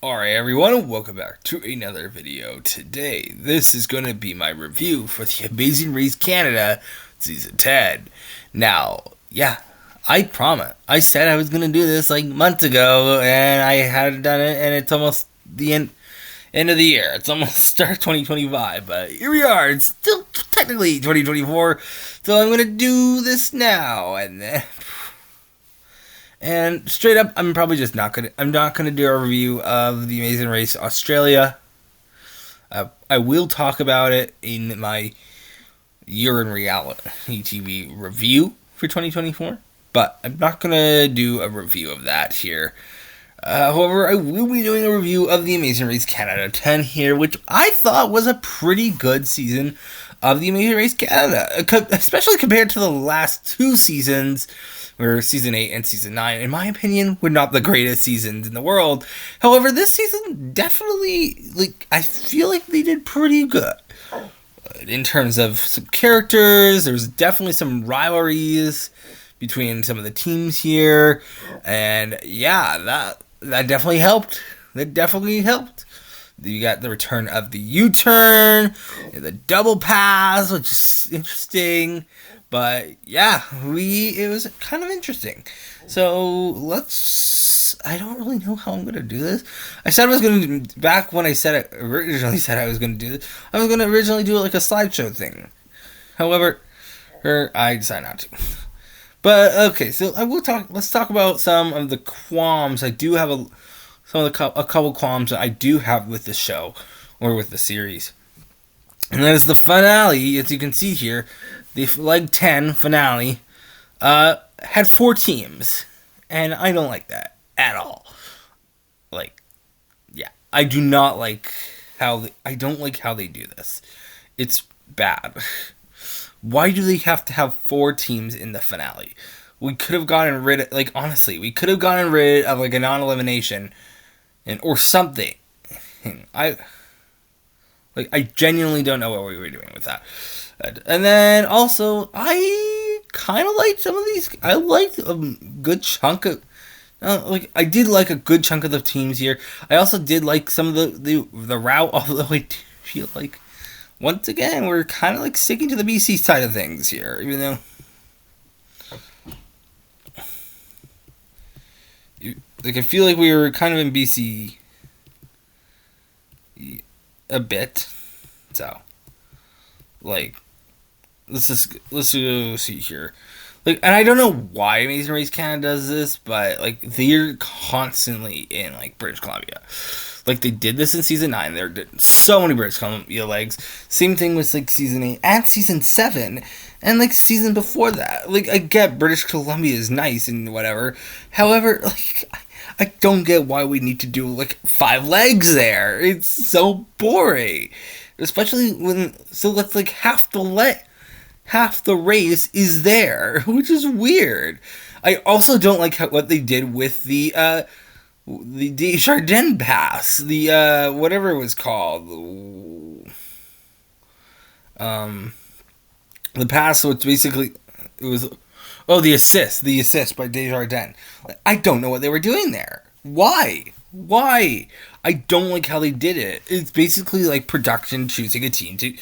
Alright everyone, welcome back to another video. Today, this is going to be my review for The Amazing Race Canada Season 10. Now, yeah, I promise. I said I was going to do this like months ago, and I hadn't done it, and it's almost the end of the year. It's almost start 2025, but here we are. It's still technically 2024, so I'm going to do this now, and straight up, I'm probably just not gonna. I'm not gonna do a review of The Amazing Race Australia. I will talk about it in my Year in Reality TV review for 2024, but I'm not gonna do a review of that here. However, I will be doing a review of The Amazing Race Canada 10 here, which I thought was a pretty good season of The Amazing Race Canada, especially compared to the last two seasons, where Season 8 and Season 9, in my opinion, were not the greatest seasons in the world. However, this season definitely, I feel like they did pretty good. In terms of some characters, there's definitely some rivalries between some of the teams here, and yeah, that definitely helped. You got the return of the U-turn, the double pass, which is interesting. But yeah, it was kind of interesting. So I don't really know how I'm gonna do this. I said I was gonna back when I originally said I was gonna do this. I was gonna originally do it like a slideshow thing. However, I decided not to. But okay, so I will talk. Let's talk about some of the qualms I do have. A couple qualms that I do have with the show or with the series, and that is the finale. As you can see here, the Leg 10 finale had 4 teams, and I don't like that at all. I do not like I don't like how they do this. It's bad. Why do they have to have 4 teams in the finale? We could have gotten rid of, honestly, we could have gotten rid of, a non-elimination, or something. I genuinely don't know what we were doing with that. And then also, I kind of liked some of these. I liked a good chunk of, I did like a good chunk of the teams here. I also did like some of the route, although I do feel like, once again, we're kind of sticking to the BC side of things here, even though I feel like we were kind of in BC a bit. So, let's go see here. And I don't know why Amazing Race Canada does this, but they're constantly in British Columbia. They did this in Season 9. There did so many British Columbia legs. Same thing with Season 8 and Season 7 and season before that. I get British Columbia is nice and whatever. However, I don't get why we need to do 5 legs there. It's so boring. Especially when half the race is there, which is weird. I also don't like what they did with the Desjardins pass, the whatever it was called, the pass, which basically it was the assist by Desjardins. I don't know what they were doing there. Why? I don't like how they did it. It's basically production choosing a team to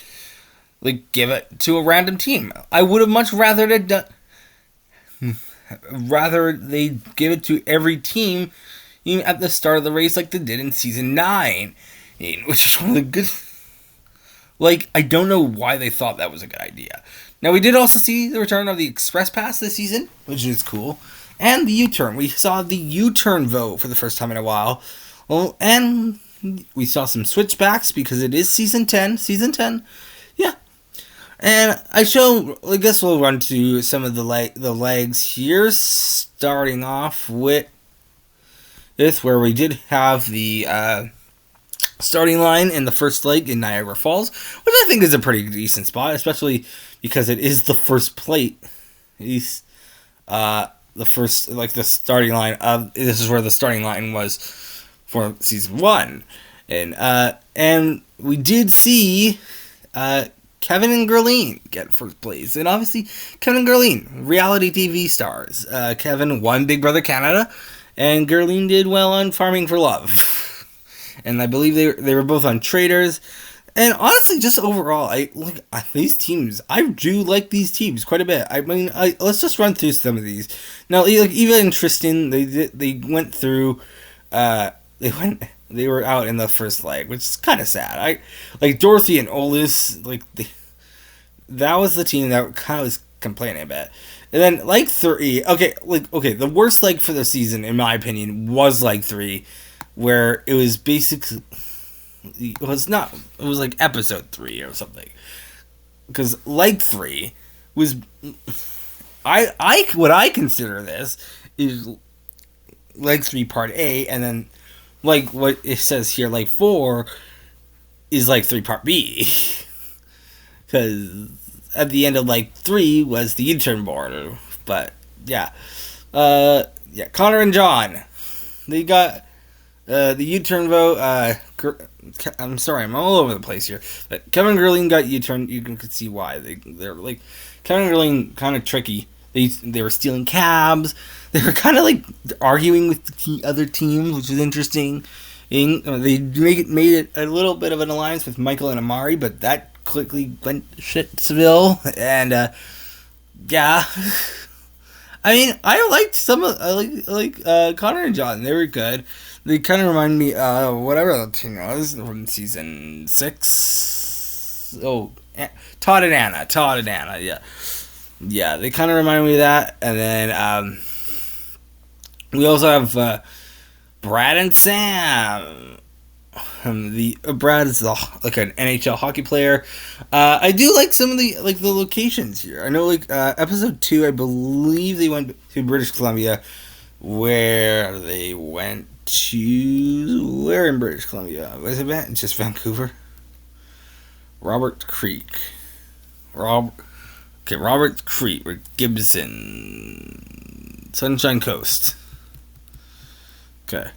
give it to a random team. I would have much rather they give it to every team at the start of the race like they did in Season 9, which is one of the good. I don't know why they thought that was a good idea. Now, we did also see the return of the Express Pass this season, which is cool, and the U-turn. We saw the U-turn vote for the first time in a while. Well, and we saw some switchbacks because it is Season 10. Yeah. And I guess we'll run to some of the legs here, starting off with this, where we did have the starting line in the first leg in Niagara Falls, which I think is a pretty decent spot, especially because it is the first plate. The first, the starting line of, this is where the starting line was for Season 1. And we did see Kevin and Gerline get first place. And obviously, Kevin and Gerline, reality TV stars. Kevin won Big Brother Canada, and Gerline did well on Farming for Love. and I believe they were both on traders. And honestly, just overall, I like these teams. I do like these teams quite a bit. I mean, let's just run through some of these. Now, like Eva and Tristan, they went through. They were out in the first leg, which is kind of sad. I like Dorothy and Olis. That was the team that kind of was complaining a bit. And then leg 3. Okay, the worst leg for the season, in my opinion, was leg 3, where it was basically. It was like episode 3 or something, because leg 3 was what I consider this is leg 3 part A, and then like what it says here, leg 4 is leg 3 part B, because at the end of leg 3 was the U-turn border. But yeah, Connor and John, they got the U-turn vote. I'm sorry, I'm all over the place here. But Kevin and Gurleen got U-turn. You can see why they're like Kevin and Gurleen, kind of tricky. They were stealing cabs. They were kind of like arguing with the other teams, which is interesting. They made it a little bit of an alliance with Michael and Amari, but that quickly went shitsville. And yeah, I mean, I like Connor and John. They were good. They kind of remind me of whatever the team was from season 6. Oh, Todd and Anna, yeah. Yeah, they kind of remind me of that. And then we also have Brad and Sam. Brad is like an NHL hockey player. I do like some of the locations here. I know episode 2, I believe they went to British Columbia, where they went to where in British Columbia was it? Just Vancouver. Robert Creek, Gibson, Sunshine Coast. Okay.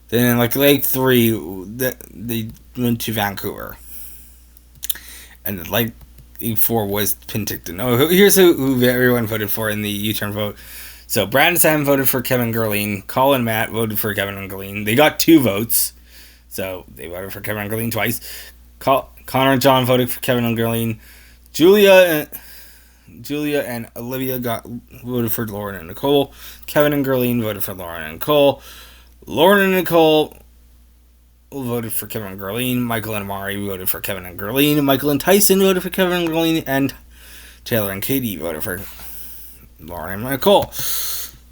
Then leg 3, they went to Vancouver, and leg 4 was Penticton. Oh, here's who everyone voted for in the U-turn vote. So Brad and Sam voted for Kevin Gurleen. Colin and Matt voted for Kevin and Gurleen. They got 2 votes, so they voted for Kevin and Gurleen twice. Connor and John voted for Kevin and Gurleen. Julia and Olivia voted for Lauren and Nicole. Kevin and Gurleen voted for Lauren and Nicole. Lauren and Nicole voted for Kevin and Gurleen. Michael and Amari voted for Kevin and Gurleen. Michael and Tyson voted for Kevin and Gurleen. And Taylor and Katie voted for Lauren and Nicole.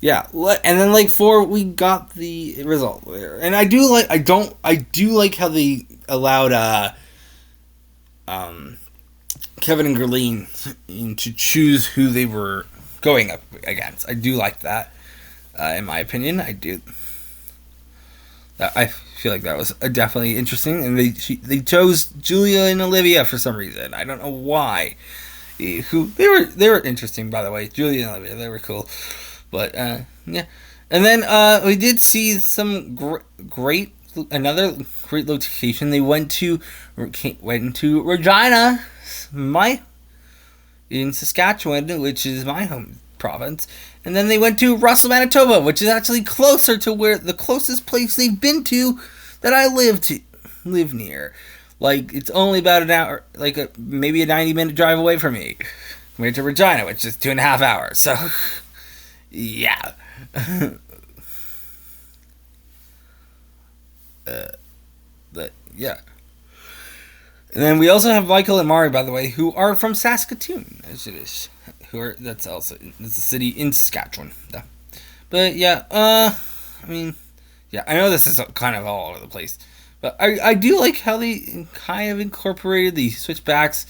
Yeah, and then leg 4, we got the result there. And I do like how they allowed Kevin and Gurleen to choose who they were going up against. I do like that. In my opinion, I do. I feel like that was definitely interesting, and they chose Julia and Olivia for some reason. I don't know why. They were interesting, by the way. Julia and Olivia, they were cool. But yeah, and then we did see some another great location. They went to Regina, in Saskatchewan, which is my home province. And then they went to Russell, Manitoba, which is actually closer to where the closest place they've been to that I live near. Like, it's only about an hour, maybe a 90-minute drive away from me. Went to Regina, which is 2.5 hours. So, yeah. But yeah. And then we also have Michael and Mari, by the way, who are from Saskatoon, as it is. That's a city in Saskatchewan. Yeah. But yeah, I mean, yeah, I know this is kind of all over the place, but I do like how they kind of incorporated the switchbacks.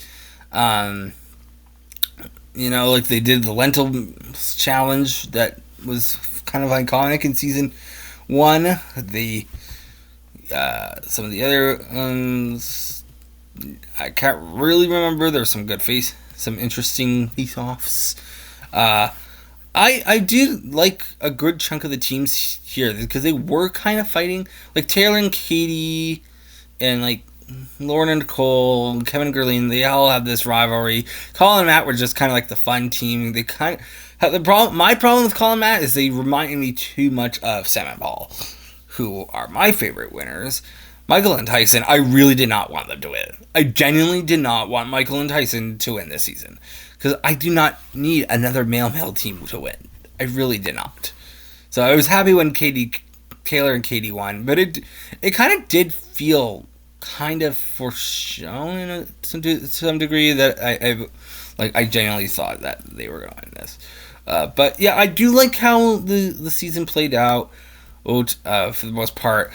They did the lentil challenge that was kind of iconic in season 1. Some of the other I can't really remember. There's some some interesting face-offs. I do like a good chunk of the teams here because they were kind of fighting. Like Taylor and Katie and Lauren and Nicole and Kevin and Gurleen, they all have this rivalry. Colin and Matt were just kind of like the fun team. They kind of have the problem. My problem with Colin and Matt is they remind me too much of Sam and Paul, who are my favorite winners, Michael and Tyson, I really did not want them to win. I genuinely did not want Michael and Tyson to win this season. Because I do not need another male team to win. I really did not. So I was happy when Taylor and Katie won, but it kind of did feel kind of foreshown to some degree that I genuinely thought that they were going to win this. But yeah, I do like how the season played out. For the most part,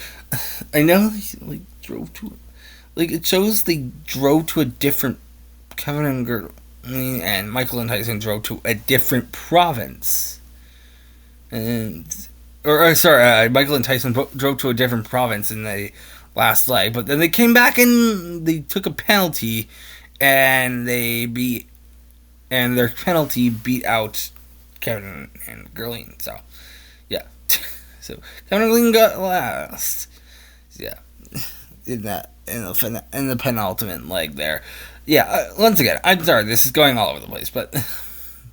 I know they drove to, it shows they drove to a different Kevin and Michael and Tyson drove to a different province, Michael and Tyson drove to a different province in the last leg, but then they came back and they took a penalty, and their penalty beat out Kevin and Gurleen. So yeah. So Kevin Gurleen got last. Yeah, in the penultimate leg there. Yeah, once again, I'm sorry, this is going all over the place, but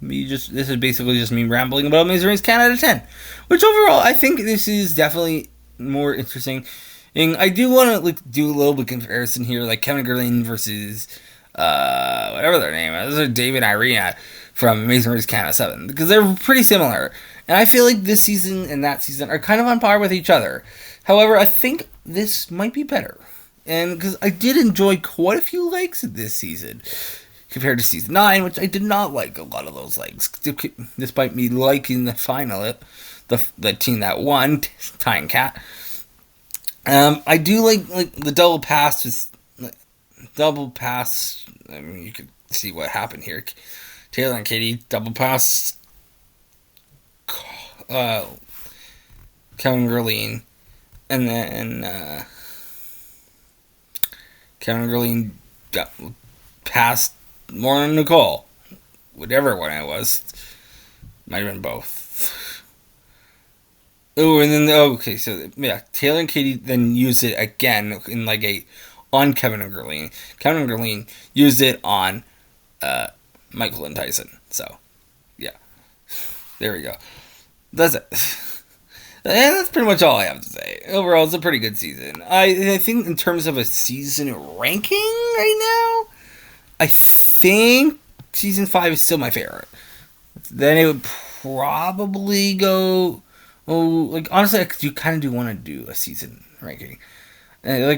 this is basically just me rambling about Amazing Race Canada 10, which overall I think this is definitely more interesting. And I do want to do a little bit of comparison here, like Kevin Gurleen versus whatever their name is, David and Irina from Amazing Race Canada 7, because they're pretty similar. And I feel like this season and that season are kind of on par with each other. However, I think this might be better. And because I did enjoy quite a few legs this season compared to season 9, which I did not like a lot of those legs, despite me liking the final, the team that won, Ty and Kat. I do like the double pass. I mean, you could see what happened here. Taylor and Katie double pass. Kevin Gurleen, and then Kevin Gurleen got passed more than Nicole, whatever one it was. Might have been both. Oh, and then okay, so yeah, Taylor and Katie then used it again in on Kevin and Gurleen. Kevin and Gurleen used it on Michael and Tyson. So yeah, there we go. That's it. And that's pretty much all I have to say. Overall, it's a pretty good season. I think in terms of a season ranking right now, I think season 5 is still my favorite. Then it would probably go... honestly, you kind of do want to do a season ranking.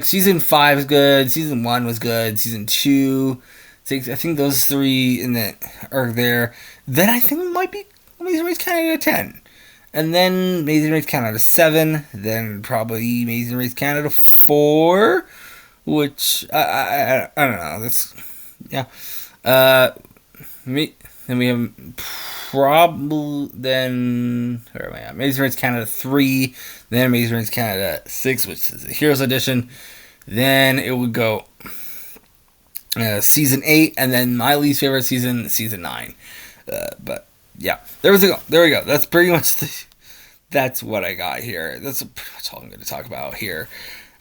Season 5 is good, season 1 was good, season 2... I think those 3 are there. Then I think it might be Amazing Race Canada 10. And then Amazing Race Canada 7, then probably Amazing Race Canada 4, which, I don't know, that's, yeah. Then we have probably, where am I at? Amazing Race Canada 3, then Amazing Race Canada 6, which is the Heroes Edition. Then it would go season 8, and then my least favorite season 9. But yeah, there we go. That's pretty much that's what I got here. That's pretty much all I'm going to talk about here.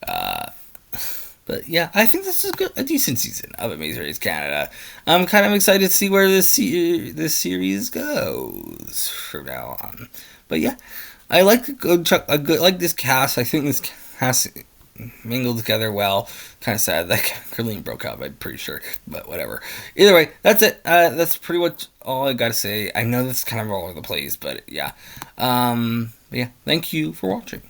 But yeah, I think this is a decent season of Amazing Race Canada. I'm kind of excited to see where this series goes from now on. But yeah, I like this cast. I think this cast mingled together well. Kind of sad that Gurleen broke up, I'm pretty sure, but whatever. Either way, that's it. That's pretty much all I gotta say. I know that's kind of all over the place, but yeah. Yeah, thank you for watching.